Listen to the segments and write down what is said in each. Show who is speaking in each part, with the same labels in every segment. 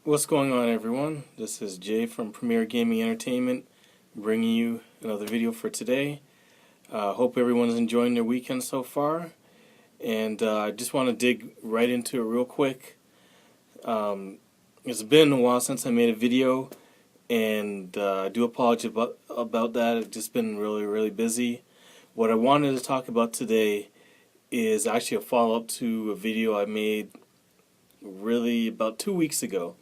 Speaker 1: What's going on, everyone? This is Jay from Premier Gaming Entertainment, bringing you another video for today. Hope everyone's enjoying their weekend so far, and I just want to dig right into it real quick. It's been a while since I made a video, and I do apologize about that. I've just been really busy. What I wanted to talk about today is actually a follow-up to a video I made really about 2 weeks ago,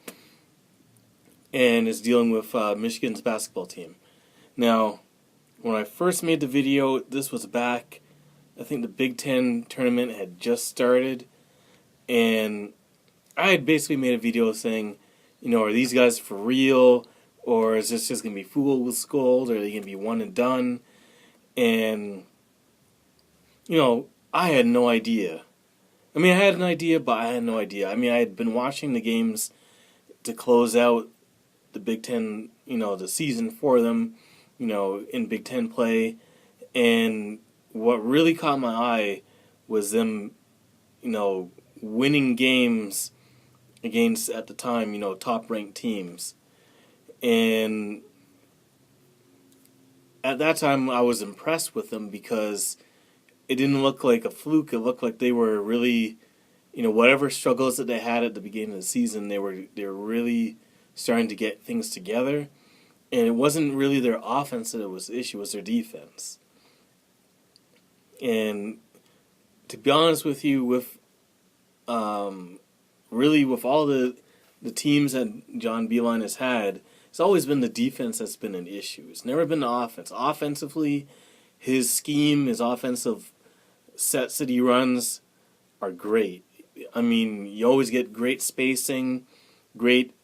Speaker 1: and is dealing with Michigan's basketball team. Now, when I first made the video, this was back, I think the Big Ten tournament had just started, and I had basically made a video saying, are these guys for real, or is this just going to be fool with gold, or are they going to be one and done? And, I had no idea. I had an idea, but I had no idea. I had been watching the games to close out the Big Ten, the season for them, in Big Ten play. And what really caught my eye was them, winning games against, at the time, top-ranked teams. And at that time, I was impressed with them because it didn't look like a fluke. It looked like they were really, whatever struggles that they had at the beginning of the season, they were really starting to get things together. And it wasn't really their offense that was the issue, it was their defense. And to be honest with you, with really with all the teams that John Beilein has had, it's always been the defense that's been an issue. It's never been the offense. Offensively, his scheme, his offensive sets that he runs are great. You always get great spacing, great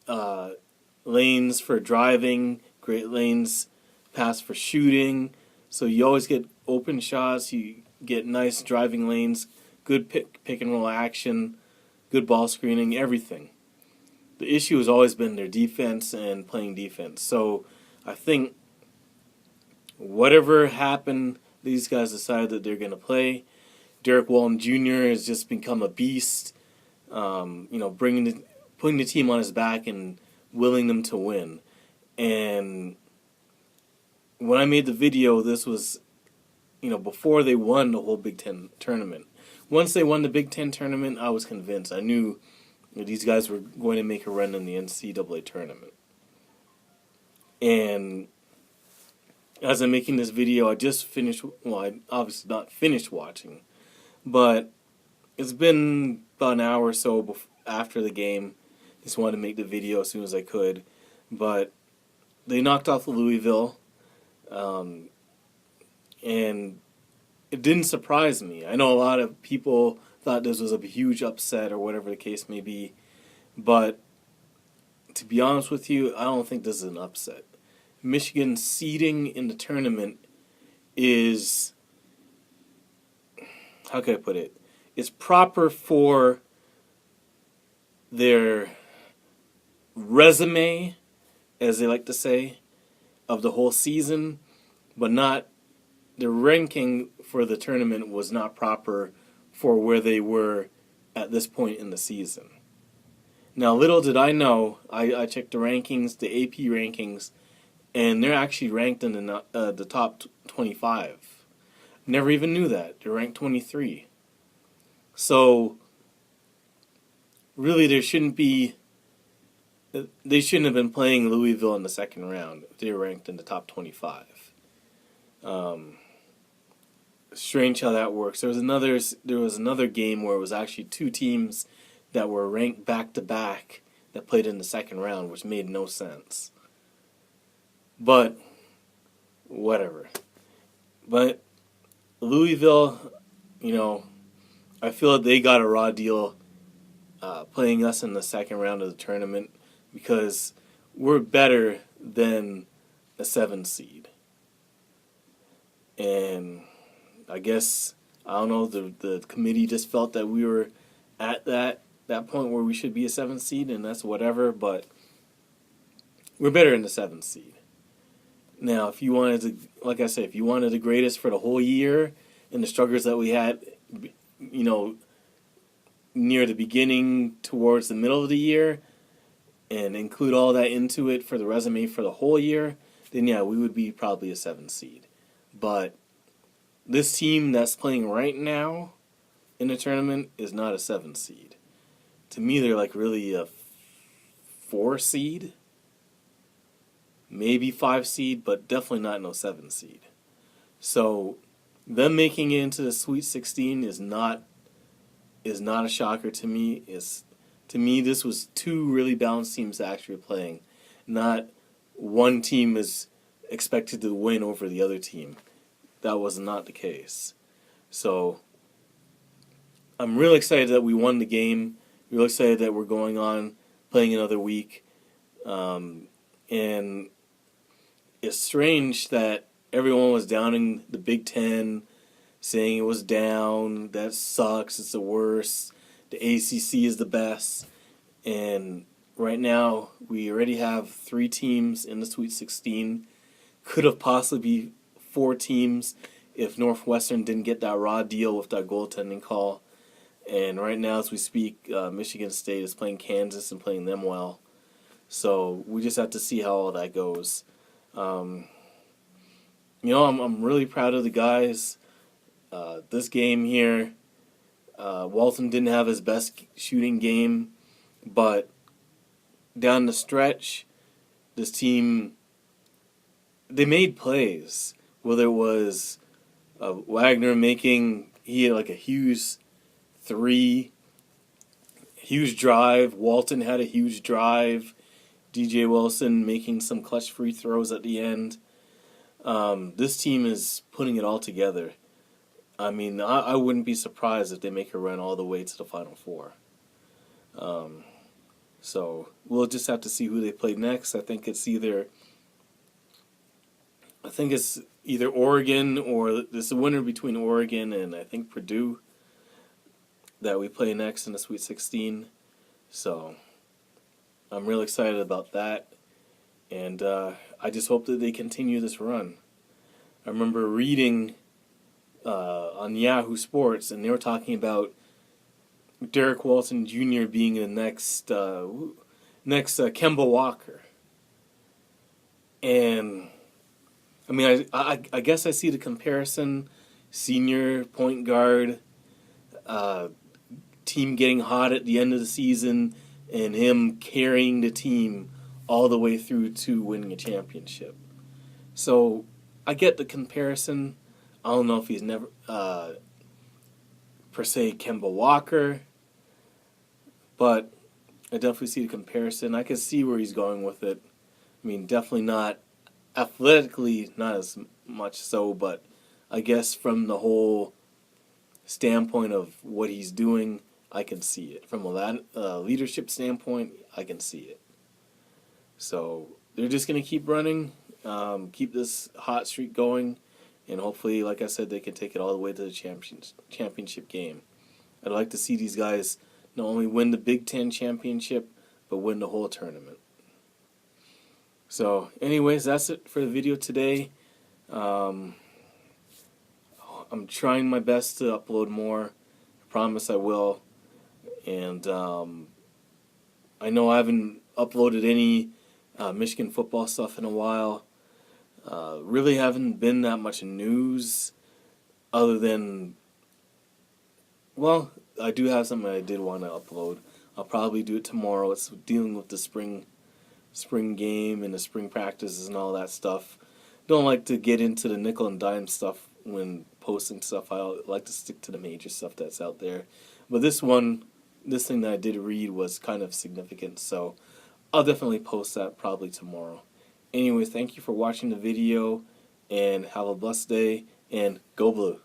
Speaker 1: lanes for driving, great lanes pass for shooting. So you always get open shots, you get nice driving lanes, good pick and roll action, good ball screening, everything. The issue has always been their defense and playing defense. So I think whatever happened, these guys decided that they're going to play. Derek Walton Jr. has just become a beast, putting the team on his back and willing them to win. And when I made the video, this was, before they won the whole Big Ten tournament. Once they won the Big Ten tournament, I was convinced. I knew that these guys were going to make a run in the NCAA tournament. And as I'm making this video, I just finished, I obviously not finished watching, but it's been about an hour or so after the game. Just wanted to make the video as soon as I could. But they knocked off Louisville, and it didn't surprise me. I know a lot of people thought this was a huge upset or whatever the case may be, but to be honest with you, I don't think this is an upset. Michigan's seeding in the tournament is, how can I put it? It's proper for their resume, as they like to say, of the whole season, but not, the ranking for the tournament was not proper for where they were at this point in the season. Now, little did I know, I checked the rankings, the AP rankings, and they're actually ranked in the top 25. Never even knew that. They're ranked 23. So, really, they shouldn't have been playing Louisville in the second round if they were ranked in the top 25. Strange how that works. There was another game where it was actually two teams that were ranked back-to-back that played in the second round, which made no sense. But, whatever. But, Louisville, I feel that they got a raw deal playing us in the second round of the tournament because we're better than a 7 seed. And I guess, I don't know, the committee just felt that we were at that point where we should be a 7 seed, and that's whatever, but we're better than the 7 seed. Now, if you wanted to, like I said, if you wanted the greatest for the whole year and the struggles that we had, near the beginning towards the middle of the year, and include all that into it for the resume for the whole year, then yeah, we would be probably a 7 seed. But this team that's playing right now in the tournament is not a 7 seed. To me, they're like really a 4 seed, maybe 5 seed, but definitely not no 7 seed. So them making it into the Sweet 16 is not a shocker to me. To me, this was two really balanced teams actually playing. Not one team is expected to win over the other team. That was not the case. So I'm really excited that we won the game. Really excited that we're going on playing another week. And it's strange that everyone was downing the Big Ten, saying it was down, that sucks, it's the worst, the ACC is the best. And right now, we already have 3 teams in the Sweet 16. Could have possibly be 4 teams if Northwestern didn't get that raw deal with that goaltending call. And right now, as we speak, Michigan State is playing Kansas and playing them well. So we just have to see how all that goes. I'm really proud of the guys. This game here, Walton didn't have his best shooting game, but down the stretch, this team, they made plays. Whether it was Wagner he had like a huge 3, huge drive. Walton had a huge drive. DJ Wilson making some clutch free throws at the end. This team is putting it all together. I mean, I wouldn't be surprised if they make a run all the way to the Final Four. So we'll just have to see who they play next. I think it's either Oregon, or there's a winner between Oregon and I think Purdue that we play next in the Sweet 16. So I'm real excited about that. And I just hope that they continue this run. I remember reading on Yahoo Sports, and they were talking about Derek Walton Jr. being the next Kemba Walker. And I mean, I guess I see the comparison: senior point guard, team getting hot at the end of the season, and him carrying the team all the way through to winning a championship. So I get the comparison. I don't know if he's never per se Kemba Walker, but I definitely see the comparison. I can see where he's going with it. I mean, definitely not athletically, not as much so, but I guess from the whole standpoint of what he's doing, I can see it. From a leadership standpoint, I can see it. So they're just going to keep running, keep this hot streak going, and hopefully, like I said, they can take it all the way to the championship game. I'd like to see these guys not only win the Big Ten championship, but win the whole tournament. So, anyways, that's it for the video today. I'm trying my best to upload more. I promise I will. And I know I haven't uploaded any Michigan football stuff in a while. Really haven't been that much news other than, well, I do have something I did want to upload. I'll probably do it tomorrow. It's dealing with the spring game and the spring practices and all that stuff. Don't like to get into the nickel and dime stuff when posting stuff. I like to stick to the major stuff that's out there. But this thing that I did read was kind of significant, so I'll definitely post that probably tomorrow. Anyways, thank you for watching the video, and have a blessed day, and go blue.